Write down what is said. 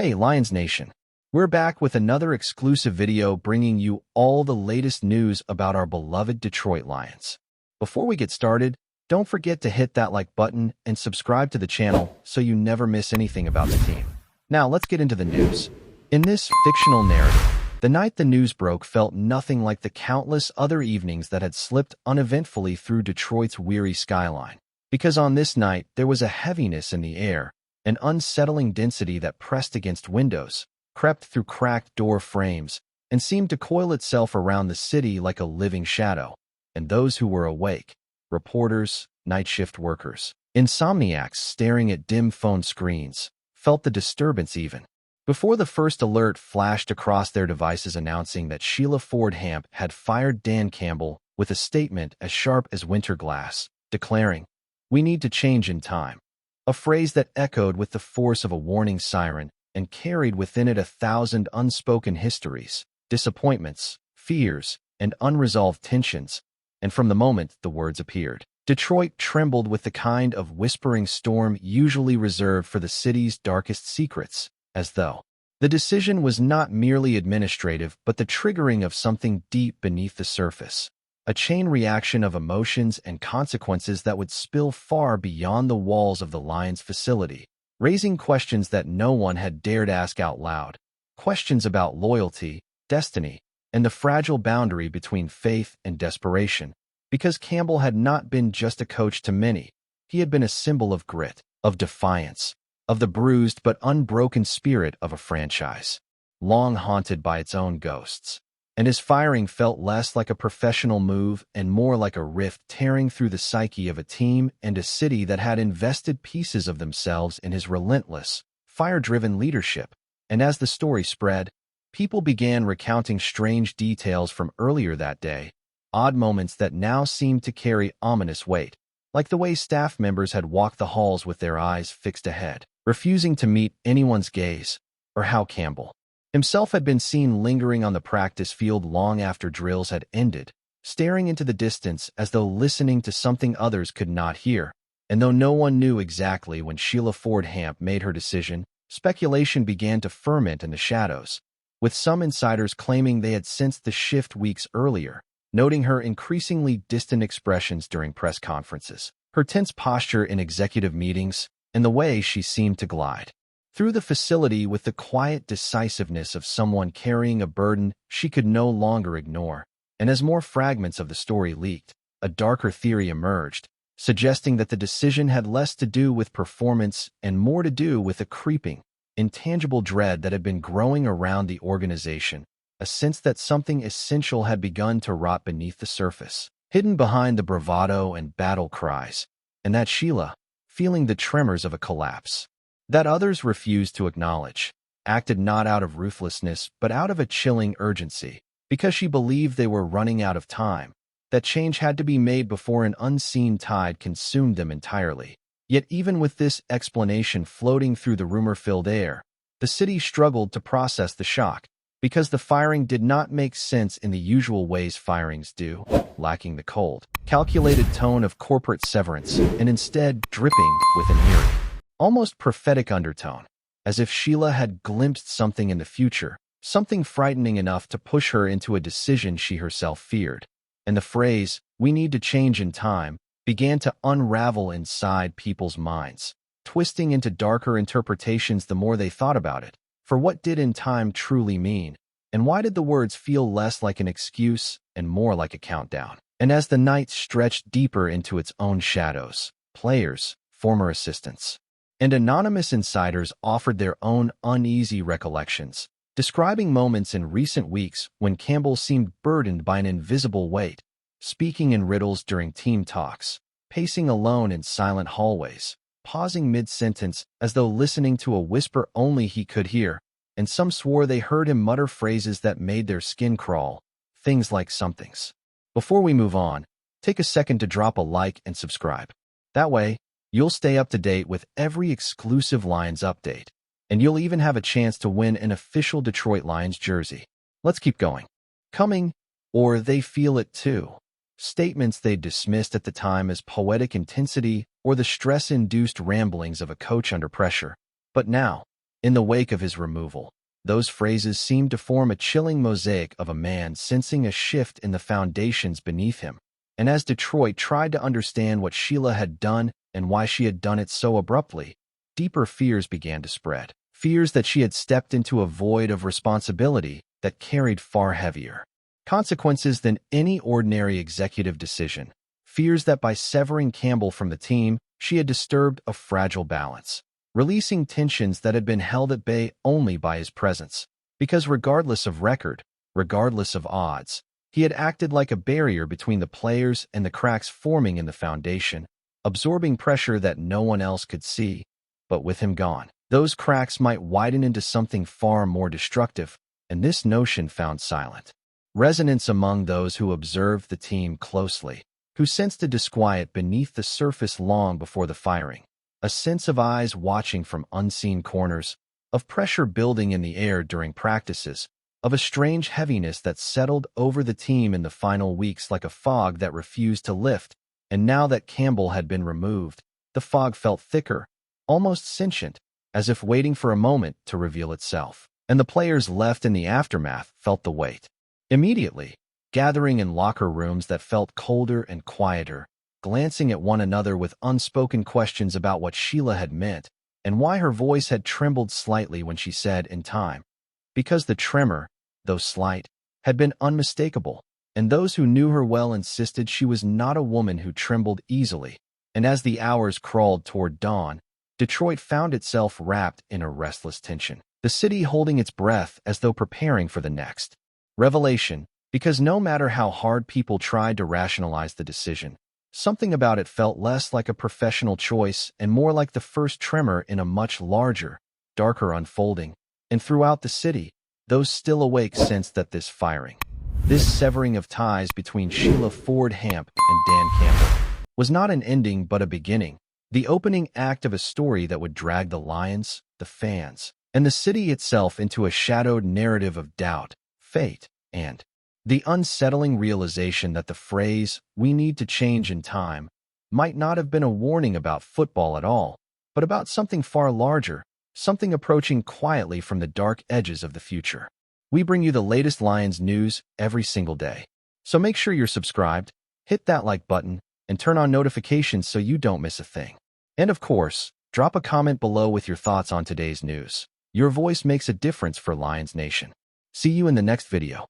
Hey, Lions Nation! We're back with another exclusive video bringing you all the latest news about our beloved Detroit Lions. Before we get started, don't forget to hit that like button and subscribe to the channel so you never miss anything about the team. Now, let's get into the news. In this fictional narrative, the night the news broke felt nothing like the countless other evenings that had slipped uneventfully through Detroit's weary skyline. Because on this night, there was a heaviness in the air, an unsettling density that pressed against windows, crept through cracked door frames, and seemed to coil itself around the city like a living shadow. And those who were awake, reporters, night shift workers, insomniacs staring at dim phone screens, felt the disturbance even before the first alert flashed across their devices announcing that Sheila Hamp had fired Dan Campbell with a statement as sharp as winter glass, declaring, "We need to change in time." A phrase that echoed with the force of a warning siren and carried within it 1,000 unspoken histories, disappointments, fears, and unresolved tensions. And from the moment the words appeared, Detroit trembled with the kind of whispering storm usually reserved for the city's darkest secrets, as though the decision was not merely administrative but the triggering of something deep beneath the surface. A chain reaction of emotions and consequences that would spill far beyond the walls of the Lions facility, raising questions that no one had dared ask out loud, questions about loyalty, destiny, and the fragile boundary between faith and desperation. Because Campbell had not been just a coach to many, he had been a symbol of grit, of defiance, of the bruised but unbroken spirit of a franchise, long haunted by its own ghosts. And his firing felt less like a professional move and more like a rift tearing through the psyche of a team and a city that had invested pieces of themselves in his relentless, fire-driven leadership. And as the story spread, people began recounting strange details from earlier that day, odd moments that now seemed to carry ominous weight, like the way staff members had walked the halls with their eyes fixed ahead, refusing to meet anyone's gaze, or how Campbell himself had been seen lingering on the practice field long after drills had ended, staring into the distance as though listening to something others could not hear. And though no one knew exactly when Sheila Hamp made her decision, speculation began to ferment in the shadows, with some insiders claiming they had sensed the shift weeks earlier, noting her increasingly distant expressions during press conferences, her tense posture in executive meetings, and the way she seemed to glide through the facility with the quiet decisiveness of someone carrying a burden she could no longer ignore. And as more fragments of the story leaked, a darker theory emerged, suggesting that the decision had less to do with performance and more to do with a creeping, intangible dread that had been growing around the organization, a sense that something essential had begun to rot beneath the surface, hidden behind the bravado and battle cries, and that Sheila, feeling the tremors of a collapse that others refused to acknowledge, acted not out of ruthlessness but out of a chilling urgency, because she believed they were running out of time, that change had to be made before an unseen tide consumed them entirely. Yet even with this explanation floating through the rumor-filled air, the city struggled to process the shock, because the firing did not make sense in the usual ways firings do, lacking the cold, calculated tone of corporate severance, and instead dripping with an eerie, almost prophetic undertone, as if Sheila had glimpsed something in the future, something frightening enough to push her into a decision she herself feared. And the phrase, "we need to change in time," began to unravel inside people's minds, twisting into darker interpretations the more they thought about it. For what did "in time" truly mean? And why did the words feel less like an excuse and more like a countdown? And as the night stretched deeper into its own shadows, players, former assistants, and anonymous insiders offered their own uneasy recollections, describing moments in recent weeks when Campbell seemed burdened by an invisible weight, speaking in riddles during team talks, pacing alone in silent hallways, pausing mid-sentence as though listening to a whisper only he could hear, and some swore they heard him mutter phrases that made their skin crawl, things like somethings. Before we move on, take a second to drop a like and subscribe. That way, you'll stay up to date with every exclusive Lions update, and you'll even have a chance to win an official Detroit Lions jersey. Let's keep going. Coming, or "they feel it too." Statements they dismissed at the time as poetic intensity or the stress-induced ramblings of a coach under pressure. But now, In the wake of his removal, those phrases seemed to form a chilling mosaic of a man sensing a shift in the foundations beneath him. And as Detroit tried to understand what Sheila had done and why she had done it so abruptly, deeper fears began to spread. Fears that she had stepped into a void of responsibility that carried far heavier consequences than any ordinary executive decision. Fears that by severing Campbell from the team, she had disturbed a fragile balance, releasing tensions that had been held at bay only by his presence. Because regardless of record, regardless of odds, he had acted like a barrier between the players and the cracks forming in the foundation, absorbing pressure that no one else could see. But with him gone, those cracks might widen into something far more destructive, and this notion found silent resonance among those who observed the team closely, who sensed a disquiet beneath the surface long before the firing, a sense of eyes watching from unseen corners, of pressure building in the air during practices, of a strange heaviness that settled over the team in the final weeks like a fog that refused to lift. And now that Campbell had been removed, the fog felt thicker, almost sentient, as if waiting for a moment to reveal itself. And the players left in the aftermath felt the weight. Immediately, gathering in locker rooms that felt colder and quieter, glancing at one another with unspoken questions about what Sheila had meant and why her voice had trembled slightly when she said, "in time." Because the tremor, though slight, had been unmistakable, and those who knew her well insisted she was not a woman who trembled easily. And as the hours crawled toward dawn, Detroit found itself wrapped in a restless tension, the city holding its breath as though preparing for the next revelation, because no matter how hard people tried to rationalize the decision, something about it felt less like a professional choice and more like the first tremor in a much larger, darker unfolding. And throughout the city, those still awake sensed that this firing, this severing of ties between Sheila Hamp and Dan Campbell, was not an ending but a beginning, the opening act of a story that would drag the Lions, the fans, and the city itself into a shadowed narrative of doubt, fate, and the unsettling realization that the phrase, "we need to change in time," might not have been a warning about football at all, but about something far larger, something approaching quietly from the dark edges of the future. We bring you the latest Lions news every single day. So make sure you're subscribed, hit that like button, and turn on notifications so you don't miss a thing. And of course, drop a comment below with your thoughts on today's news. Your voice makes a difference for Lions Nation. See you in the next video.